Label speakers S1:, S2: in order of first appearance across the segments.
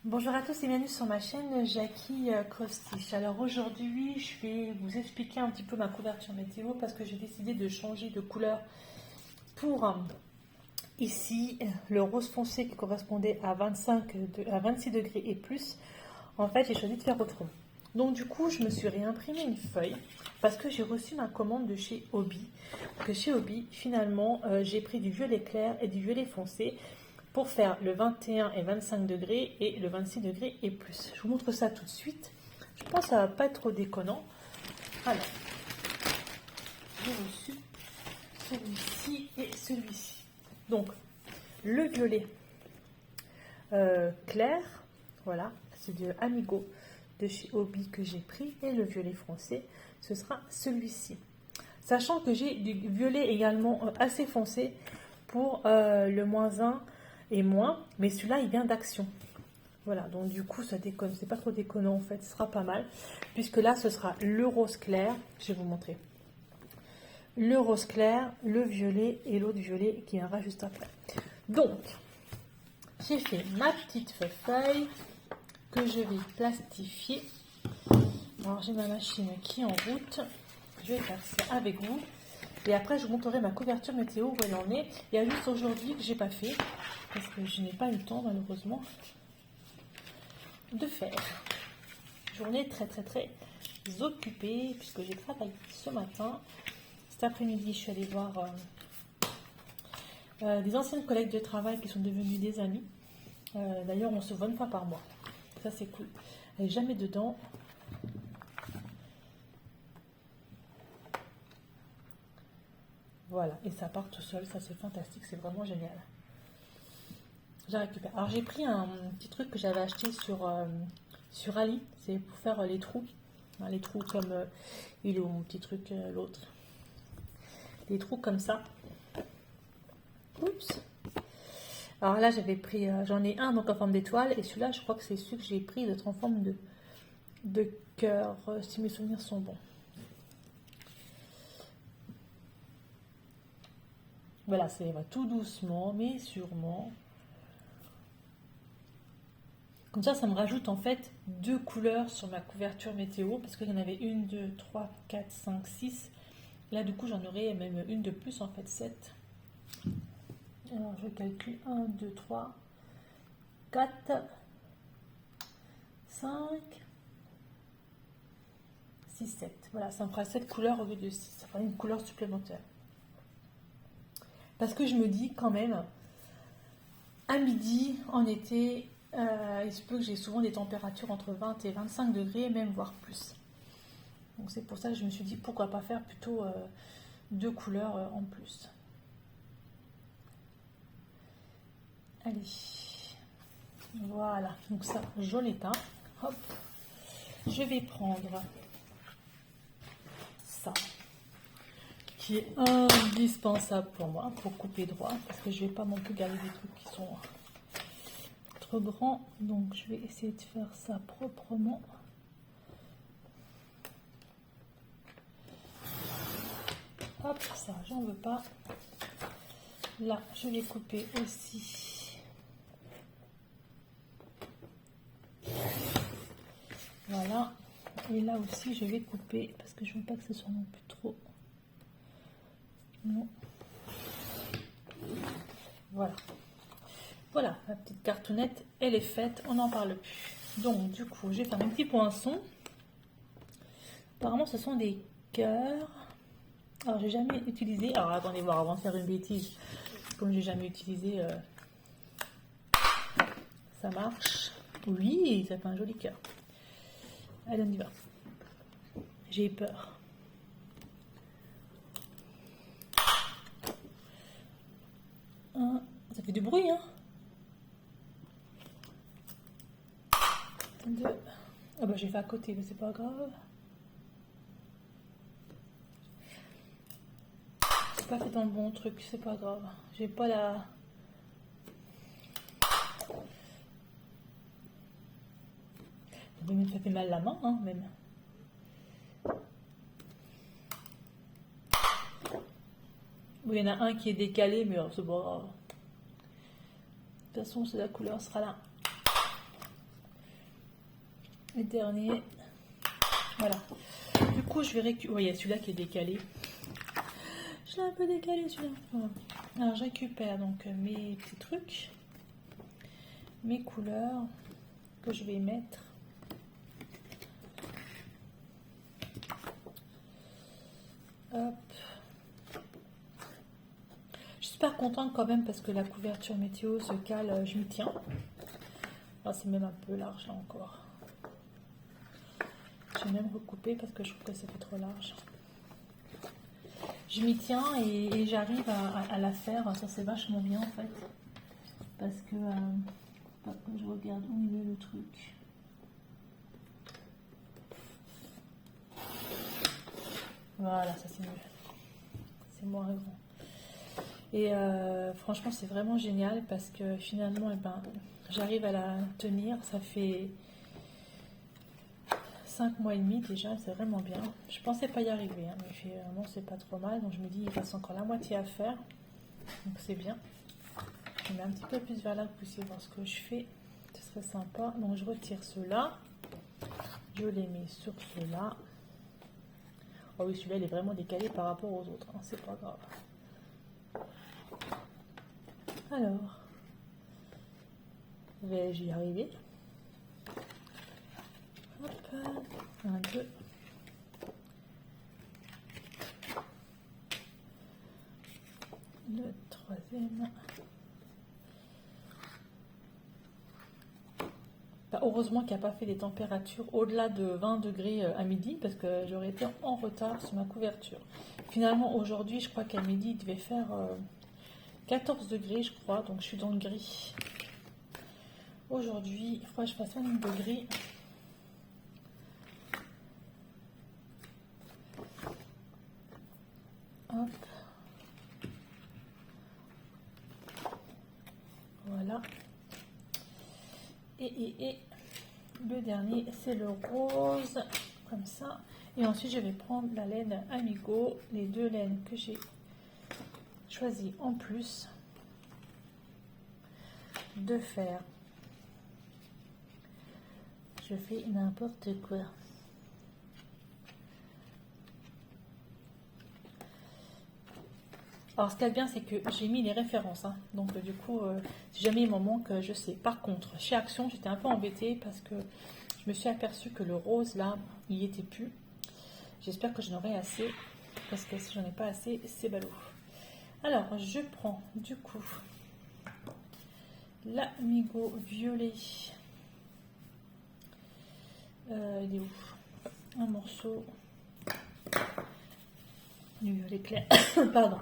S1: Bonjour à tous et bienvenue sur ma chaîne Jackie Cross-Stitch. Alors aujourd'hui je vais vous expliquer un petit peu ma couverture météo parce que j'ai décidé de changer de couleur pour ici le rose foncé qui correspondait à 26 degrés et plus. En fait j'ai choisi de faire autrement. Donc du coup je me suis réimprimé une feuille parce que j'ai reçu ma commande de chez Hobbii. Que chez Hobbii finalement j'ai pris du violet clair et du violet foncé pour faire le 21 et 25 degrés et le 26 degrés et plus. Je vous montre ça tout de suite. Je pense que ça va pas être trop déconnant. Alors, j'ai reçu celui-ci et celui-ci. Donc, le violet clair, voilà, c'est de Amigo de chez Hobbii que j'ai pris. Et le violet foncé, ce sera celui-ci. Sachant que j'ai du violet également assez foncé pour le -1 et moins, mais celui-là il vient d'Action. Voilà, donc du coup ça déconne, c'est pas trop déconnant en fait, ce sera pas mal, puisque là ce sera le rose clair, je vais vous montrer. Le rose clair, le violet et l'autre violet qui viendra juste après. Donc, j'ai fait ma petite feuille que je vais plastifier. Alors j'ai ma machine qui est en route, je vais faire ça avec vous. Et après, je vous montrerai ma couverture météo où elle en est. Il y a juste aujourd'hui que j'ai pas fait, parce que je n'ai pas eu le temps, malheureusement, de faire. Journée très occupée, puisque j'ai travaillé ce matin. Cet après-midi, je suis allée voir des anciennes collègues de travail qui sont devenues des amis. D'ailleurs, on se voit une fois par mois. Ça, c'est cool. Elle n'est jamais dedans. Voilà, et ça part tout seul, ça c'est fantastique, c'est vraiment génial. J'ai récupéré. Alors j'ai pris un petit truc que j'avais acheté sur Ali, c'est pour faire les trous. Les trous comme, il est où mon petit truc, l'autre. Les trous comme ça. Oups. Alors là j'avais pris, j'en ai un donc en forme d'étoile, et celui-là je crois que c'est celui que j'ai pris d'être en forme de cœur, si mes souvenirs sont bons. Voilà, ça va tout doucement, mais sûrement. Comme ça me rajoute en fait 2 couleurs sur ma couverture météo, parce qu'il y en avait 1, 2, 3, 4, 5, 6. Là, du coup, j'en aurai même une de plus, en fait, 7. Alors, je calcule 1, 2, 3, 4, 5, 6, 7. Voilà, ça me fera 7 couleurs au lieu de 6. Ça fera une couleur supplémentaire. Parce que je me dis quand même, à midi, en été, il se peut que j'ai souvent des températures entre 20 et 25 degrés, même voire plus. Donc c'est pour ça que je me suis dit, pourquoi pas faire plutôt 2 couleurs en plus. Allez, voilà, donc ça, je l'éteins. Hop, je vais prendre ça, qui est indispensable pour moi, pour couper droit, parce que je ne vais pas non plus garder des trucs qui sont trop grand, donc je vais essayer de faire ça proprement. Hop, ça j'en veux pas. Là je vais couper aussi. Voilà, et là aussi je vais couper parce que je veux pas que ce soit non plus trop. Non. Voilà. Voilà, la petite cartonnette, elle est faite, on n'en parle plus. Donc, du coup, je vais faire un petit poinçon. Apparemment, ce sont des cœurs. Alors, j'ai jamais utilisé. Alors, attendez voir, avant de faire une bêtise, comme j'ai jamais utilisé, ça marche. Oui, ça fait un joli cœur. Allez, on y va. J'ai peur. Ça fait du bruit, hein. 2. Ah bah j'ai fait à côté, mais c'est pas grave. J'ai pas fait dans le bon truc, c'est pas grave. J'ai pas la... Ça fait mal la main, hein, même. Bon, il y en a un qui est décalé, mais c'est pas grave. De toute façon, la couleur sera là. les derniers. Voilà. Du coup, je vais récupérer. Oh, il y a celui-là qui est décalé. Je l'ai un peu décalé celui-là. Voilà. Alors, je récupère donc mes petits trucs, mes couleurs que je vais mettre. Hop. Je suis super contente quand même parce que la couverture météo se cale, je m'y tiens. Ah, c'est même un peu large là encore. Je vais même recouper parce que je trouve que ça fait trop large. Je m'y tiens et j'arrive à la faire. Ça, c'est vachement bien en fait. Parce que je regarde où il est le truc. Voilà, ça c'est mieux. C'est moins grand. Et franchement, c'est vraiment génial parce que finalement, eh ben, j'arrive à la tenir. Ça fait 5 mois et demi déjà, c'est vraiment bien. Je pensais pas y arriver, hein, mais finalement c'est pas trop mal. Donc je me dis il reste encore la moitié à faire. Donc c'est bien. Je mets un petit peu plus vers là pour essayer de voir ce que je fais. Ce serait sympa. Donc je retire ceux-là. Je les mets sur ceux-là. Oh oui, celui-là il est vraiment décalé par rapport aux autres. Hein, c'est pas grave. Alors, vais-je y arriver? Hop, 1, 2. Le troisième. Bah, heureusement qu'il n'y a pas fait des températures au-delà de 20 degrés à midi parce que j'aurais été en retard sur ma couverture. Finalement, aujourd'hui, je crois qu'à midi, il devait faire 14 degrés, je crois, donc je suis dans le gris. Aujourd'hui, il faudrait que je fasse 20 degrés. Hop. Voilà. Et le dernier, c'est le rose, comme ça. Et ensuite, je vais prendre la laine Amigo, les deux laines que j'ai choisies en plus de faire. Je fais n'importe quoi. Alors, ce qu'il y a de bien, c'est que j'ai mis les références. Hein. Donc, du coup, si jamais il m'en manque, je sais. Par contre, chez Action, j'étais un peu embêtée parce que je me suis aperçue que le rose, là, il n'y était plus. J'espère que j'en aurai assez. Parce que si j'en ai pas assez, c'est ballot. Alors, je prends, du coup, l'Amigo violet. Il est où? Un morceau. Du violet clair. Pardon.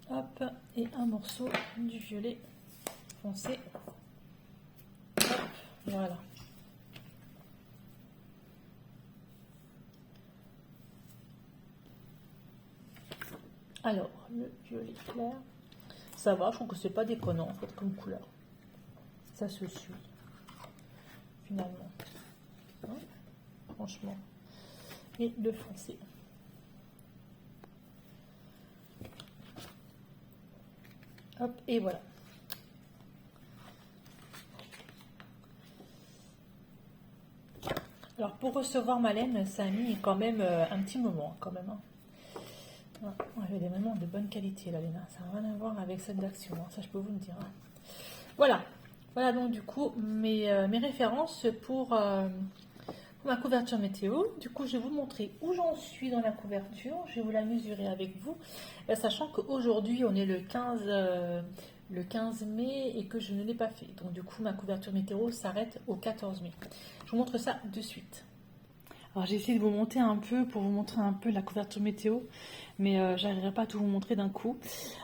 S1: Hop, et un morceau du violet foncé. Hop, voilà. Alors, le violet clair, ça va, je trouve que c'est pas déconnant en fait comme couleur. Ça se suit, finalement. Hein, franchement. Et le foncé. Hop, et voilà. Alors, pour recevoir ma laine, ça a mis quand même un petit moment, quand même. Hein. Elle est vraiment de bonne qualité, la laine. Ça n'a rien à voir avec celle d'Action, hein. Ça, je peux vous le dire. Hein. Voilà. Voilà donc, du coup, mes références pour ma couverture météo. Du coup, je vais vous montrer où j'en suis dans la couverture. Je vais vous la mesurer avec vous, sachant qu'aujourd'hui, on est le 15 mai et que je ne l'ai pas fait. Donc, du coup, ma couverture météo s'arrête au 14 mai. Je vous montre ça de suite. Alors, j'ai essayé de vous monter un peu pour vous montrer un peu la couverture météo, mais j'arriverai pas à tout vous montrer d'un coup.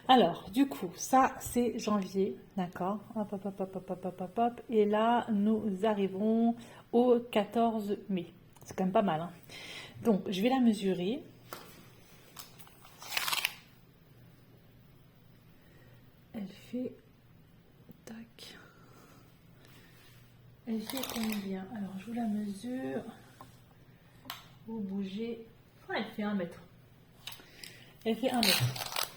S1: Alors, du coup, ça, c'est janvier, d'accord. Hop, hop, hop, hop, hop, hop, hop, hop. Et là, nous arrivons au 14 mai. C'est quand même pas mal. Hein. Donc, je vais la mesurer. Elle fait... Tac. Elle fait combien? Alors, je vous la mesure. Vous bougez. Oh, elle fait 1 mètre. Elle fait 1 mètre.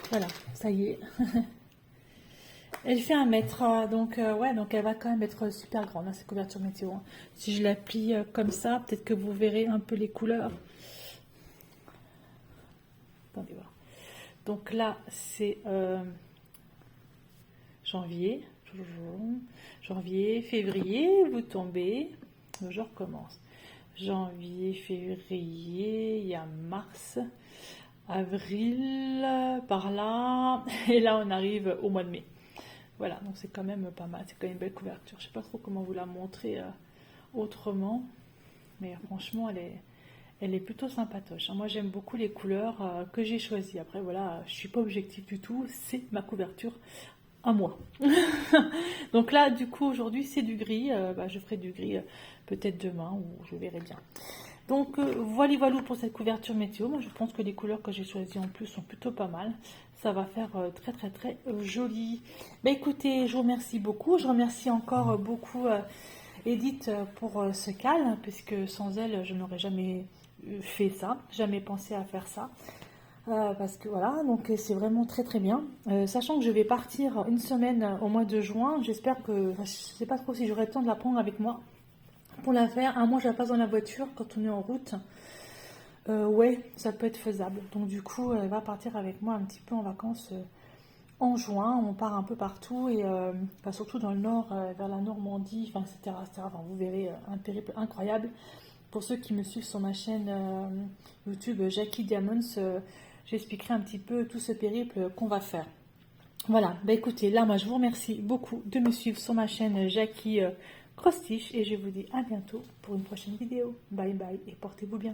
S1: Voilà, ça y est. Elle fait 1 mètre, donc ouais, donc elle va quand même être super grande, hein, cette couverture météo, hein. Si je la plie comme ça, peut-être que vous verrez un peu les couleurs. Attendez voir. Donc là, c'est janvier, janvier, février, vous tombez, je recommence. Janvier, février, il y a mars, avril, par là, et là on arrive au mois de mai. Voilà, donc c'est quand même pas mal, c'est quand même une belle couverture. Je sais pas trop comment vous la montrer autrement, mais franchement elle est plutôt sympatoche, hein. Moi j'aime beaucoup les couleurs que j'ai choisies. Après voilà, je suis pas objective du tout, c'est ma couverture à moi. Donc là du coup aujourd'hui c'est du gris, je ferai du gris peut-être demain ou je verrai bien. Donc voilà pour cette couverture météo. Moi je pense que les couleurs que j'ai choisies en plus sont plutôt pas mal. Ça va faire très très très joli. Bah écoutez, je vous remercie beaucoup. Je remercie encore beaucoup Edith pour ce cal, puisque sans elle je n'aurais jamais fait ça, jamais pensé à faire ça. Parce que voilà, donc c'est vraiment très très bien. Sachant que je vais partir une semaine au mois de juin, j'espère que, je sais pas trop si j'aurai le temps de la prendre avec moi pour la faire. Un mois je la passe dans la voiture quand on est en route. Ouais, ça peut être faisable. Donc du coup, elle va partir avec moi un petit peu en vacances en juin. On part un peu partout et surtout dans le nord, vers la Normandie, enfin, etc., etc. Enfin, vous verrez un périple incroyable. Pour ceux qui me suivent sur ma chaîne YouTube Jackie Diamonds, j'expliquerai un petit peu tout ce périple qu'on va faire. Voilà, bah écoutez, là moi je vous remercie beaucoup de me suivre sur ma chaîne Jackie Crostiche et je vous dis à bientôt pour une prochaine vidéo. Bye bye et portez-vous bien.